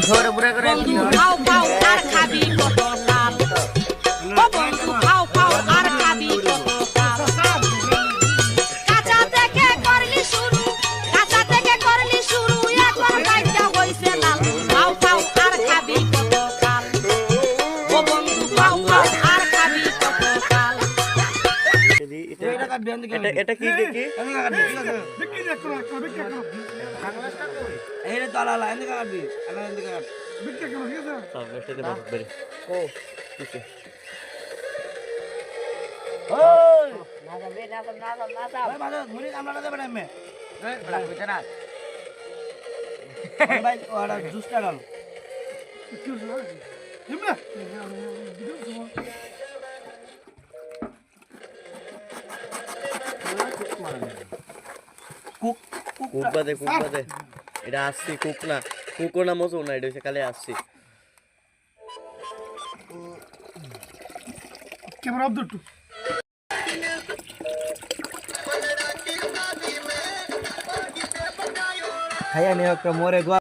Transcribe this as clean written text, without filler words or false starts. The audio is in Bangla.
ধরে বুড়া করে বন্ধু খাও খাও আর খাবি কত কাল ও বন্ধু খাও খাও আর খাবি কত কাল কাঁচা থেকে করলি শুরু কাঁচা থেকে করলি শুরু এখন বাইটা হইছে লাল খাও খাও আর খাবি কত কাল ও বন্ধু খাও খাও আর খাবি কত কাল এটা কি দেখি এই তো আলা এনে কাটবি আলা এনে কাট বিক্রি কেন ঠিক আছে সামনেটাতে বাস বেরে ও ঠিক আছে ওই না যাবে না যাবে না যাবে না যাবে ভাই বাজা মুড়ি কামড়া দেবে না মে বড়া কইতে না ভাই ওরা জুসটা ডাল কি হলো এমনা কুক কুক বাদে এটা আসছি কুক না কুকো না মজো না এটা হচ্ছে খালি আসছি ক্যামেরা অফ দটু খাইয়া নিও একটা মোরে গোয়া